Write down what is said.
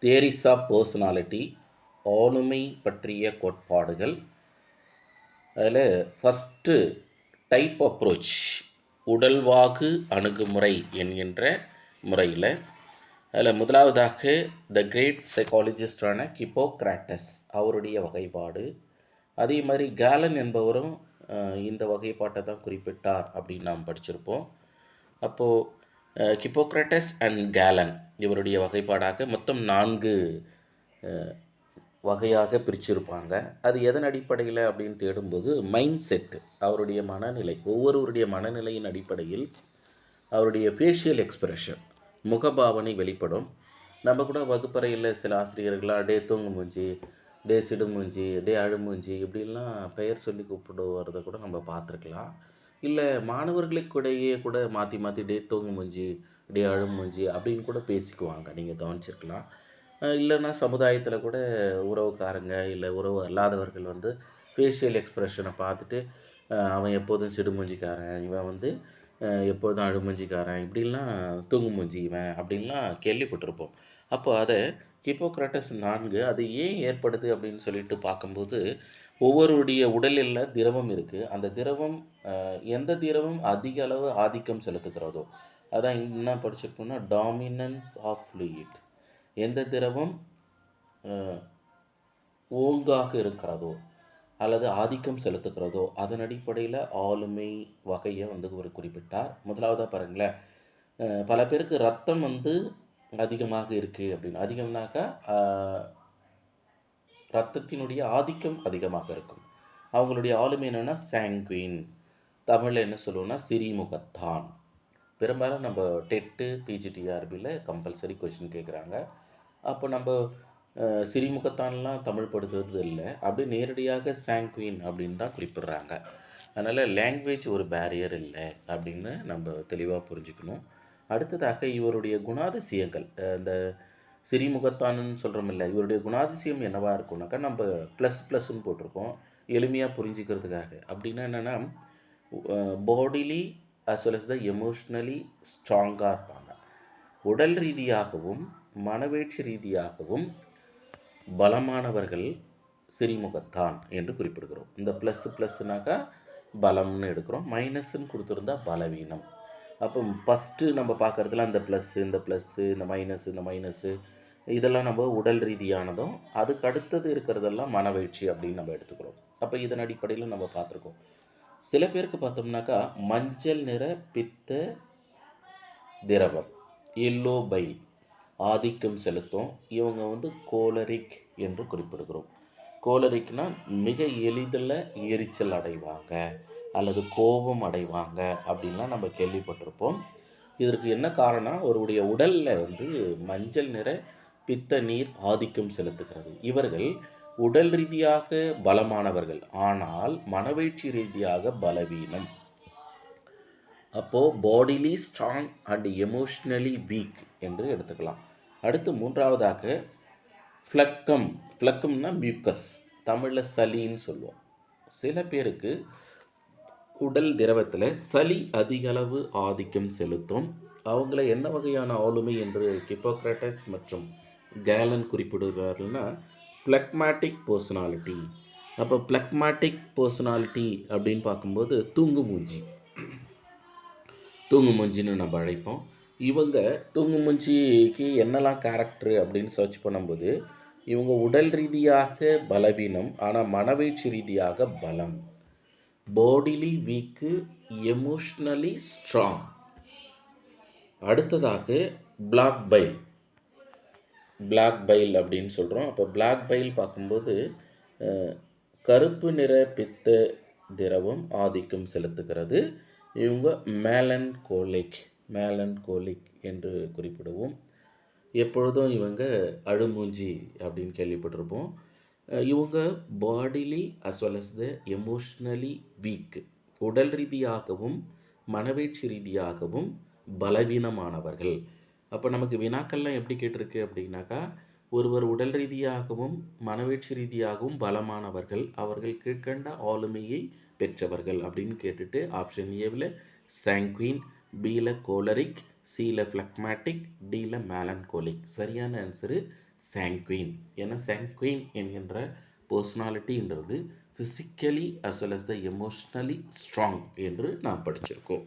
Theories of personality, ஆளுமை பற்றிய கோட்பாடுகள். அதில் ஃபஸ்ட்டு டைப் அப்ரோச், உடல்வாகு அணுகுமுறை என்கின்ற முறையில் அதில் முதலாவதாக த கிரேட் சைக்காலஜிஸ்டான ஹிப்போக்ராட்டஸ் அவருடைய வகைப்பாடு. அதே மாதிரி கேலன் என்பவரும் இந்த வகைப்பாட்டை தான் குறிப்பிட்டார் அப்படின்னு நாம் படிச்சிருப்போம். அப்போது ஹிப்போக்ராட்டஸ் அண்ட் கேலன் இவருடைய வகைப்பாடாக மொத்தம் 4 வகையாக பிரிச்சிருப்பாங்க. அது எதன் அடிப்படையில் அப்படின்னு தேடும்போது மைண்ட் செட்டு, அவருடைய மனநிலை, ஒவ்வொருவருடைய மனநிலையின் அடிப்படையில் அவருடைய ஃபேஷியல் எக்ஸ்பிரஷன், முகபாவனை வெளிப்படும். நம்ம கூட வகுப்பறையில் சில ஆசிரியர்களாக டே தூங்கு மூஞ்சி, டே சிடு மூஞ்சி, டே அழு மூஞ்சி இப்படிலாம் பெயர் சொல்லி கூப்பிடுவதை கூட நம்ம பார்த்துருக்கலாம். இல்லை மாணவர்களுக்கிடையே கூட மாற்றி மாற்றி டே தூங்கு மூஞ்சி, டே அழு மூஞ்சி அப்படின்னு கூட பேசிக்குவாங்க, நீங்கள் கவனிச்சிருக்கலாம். இல்லைன்னா சமுதாயத்தில் கூட உறவுக்காரங்க இல்லை உறவு அல்லாதவர்கள் வந்து ஃபேஷியல் எக்ஸ்ப்ரெஷனை பார்த்துட்டு அவன் எப்போதும் சிடுமூஞ்சிக்காரன், இவன் எப்போதும் அழுமூஞ்சிக்காரன், இப்படிலாம் தூங்கு மூஞ்சி இவன் அப்படின்லாம் கேள்விப்பட்டிருப்போம். அப்போ அதை ஹிப்போக்ராட்டஸ் 4 அது ஏன் ஏற்படுது அப்படின்னு சொல்லிட்டு பார்க்கும்போது, ஒவ்வொருடைய உடலில் திரவம் இருக்குது. அந்த திரவம் எந்த திரவம் அதிக அளவு ஆதிக்கம் செலுத்துகிறதோ, அதான் என்ன படிச்சிருக்கோம்னா டாமினன்ஸ் ஆஃப் ஃப்ளூயிட், எந்த திரவம் ஓங்காக இருக்கிறதோ அல்லது ஆதிக்கம் செலுத்துகிறதோ அதன் அடிப்படையில் ஆளுமை வகையை ஒரு குறிப்பிட்டார். முதலாவதாக பாருங்களேன், பல பேருக்கு ரத்தம் அதிகமாக இருக்குது அப்படின்னு, அதிகம்னாக்கா ரத்தத்தினுடைய ஆதிக்கம் அதிகமாக இருக்கும். அவங்களுடைய ஆளுமை என்னென்னா சாங்குயின், தமிழில் என்ன சொல்லுவோம்னா சிறிமுகத்தான். பெரும்பாலும் நம்ம டெட்டு பிஜிடிஆர்பியில் கம்பல்சரி கொஷின் கேட்குறாங்க. அப்போ நம்ம சிறிமுகத்தான்லாம் தமிழ் படுத்துறது இல்லை, அப்படி நேரடியாக சாங்குயின் அப்படின்னு தான் குறிப்பிட்றாங்க. அதனால் லாங்குவேஜ் ஒரு பேரியர் இல்லை அப்படின்னு நம்ம தெளிவாக புரிஞ்சுக்கணும். அடுத்ததாக இவருடைய குணாதிசயங்கள், இந்த சிறிமுகத்தானுன்னு சொல்கிறோமில்ல, இவருடைய குணாதிசயம் என்னவாக இருக்கும்னாக்கா நம்ம ++ன்னு போட்டிருக்கோம் எளிமையாக புரிஞ்சுக்கிறதுக்காக. அப்படின்னா என்னென்னா பாடிலி அஸ் வெல் அஸ் த எமோஷ்னலி ஸ்ட்ராங்காக இருப்பாங்க. உடல் ரீதியாகவும் மனவேட்சி ரீதியாகவும் பலமானவர்கள் சிறிமுகத்தான் என்று குறிப்பிடுகிறோம். இந்த ++னாக்கா பலம்னு எடுக்கிறோம், மைனஸ்ன்னு கொடுத்துருந்தா பலவீனம். அப்போ ஃபஸ்ட்டு நம்ம பார்க்குறதுல இந்த ப்ளஸ்ஸு இந்த மைனஸு இதெல்லாம் நம்ம உடல் ரீதியானதும், அதுக்கு அடுத்தது இருக்கிறதெல்லாம் மனவேட்சி அப்படின்னு நம்ம எடுத்துக்கிறோம். அப்போ இதன் அடிப்படையில் நம்ம பார்த்துருக்கோம். சில பேருக்கு பார்த்தோம்னாக்கா மஞ்சள் நிற பித்த திரவம், எல்லோ பைல் ஆதிக்கம் செலுத்தும். இவங்க கோலரிக் என்று குறிப்பிடுகிறோம். கோலரிக்னா மிக எளிதில் எரிச்சல் அடைவாங்க அல்லது கோபம் அடைவாங்க அப்படின்லாம் நம்ம கேள்விப்பட்டிருப்போம். இதற்கு என்ன காரணம், அவருடைய உடலில் மஞ்சள் நிற பித்த நீர் ஆதிக்கம் செலுத்துகிறது. இவர்கள் உடல் ரீதியாக பலமானவர்கள், ஆனால் மனவேட்சி ரீதியாக பலவீனம். அப்போது bodily strong and emotionally week என்று எடுத்துக்கலாம். அடுத்து மூன்றாவதாக ஃப்ளக்கம்னா மியூக்கஸ், தமிழில் சளின்னு சொல்லுவோம். சில பேருக்கு உடல் திரவத்தில் சளி அதிக அளவு ஆதிக்கம் செலுத்தும். அவங்கள என்ன வகையான ஆளுமை என்று ஹிப்போக்ராட்டஸ் மற்றும் கேலன் குறிப்பிடுகிறார்கள்னா பிளக்மேட்டிக் பர்சனாலிட்டி. அப்போ பிளக்மேட்டிக் பர்சனாலிட்டி அப்படின்னு பார்க்கும்போது தூங்கு மூஞ்சின்னு நம்ம அழைப்போம். இவங்க தூங்கு மூஞ்சிக்கு என்னெல்லாம் கேரக்டரு அப்படின்னு சர்ச் பண்ணும்போது, இவங்க உடல் ரீதியாக பலவீனம், ஆனால் மனவேட்சி ரீதியாக பலம். Bodily week, emotionally strong. அடுத்ததாக பிளாக் பைல் அப்படின்னு சொல்கிறோம். அப்போ பிளாக் பைல் பார்க்கும்போது கருப்பு நிற பித்த திரவம் ஆதிக்கம் செலுத்துகிறது. இவங்க மேலன்கோலிக் என்று குறிப்பிடுவோம். எப்பொழுதும் இவங்க அழுமூஞ்சி அப்படின்னு கேள்விப்பட்டிருப்போம். இவங்க பாடிலி அஸ் வெல் அஸ் த எமோஷ்னலி வீக், உடல் ரீதியாகவும் மனவேட்சி ரீதியாகவும் பலவீனமானவர்கள். அப்போ நமக்கு வினாக்கள்லாம் எப்படி கேட்டிருக்கு அப்படின்னாக்கா, ஒருவர் உடல் ரீதியாகவும் மனவேட்சி ரீதியாகவும் பலமானவர்கள், அவர்கள் கீழ்கண்ட ஆளுமையை பெற்றவர்கள் அப்படின்னு கேட்டுட்டு ஆப்ஷன் ஏவில் சாங்குயின், பியில் கோலரிக், சியில் ஃப்ளக்மேட்டிக், டியில் மேலன்கோலிக். சரியான ஆன்சரு சாங்குயின். ஏன்னா சாங்குயின் என்கின்ற பர்சனாலிட்டின்றது ஃபிசிக்கலி அஸ் வெல் அஸ் த எமோஷ்னலி ஸ்ட்ராங் என்று நாம் படிச்சிருக்கோம்.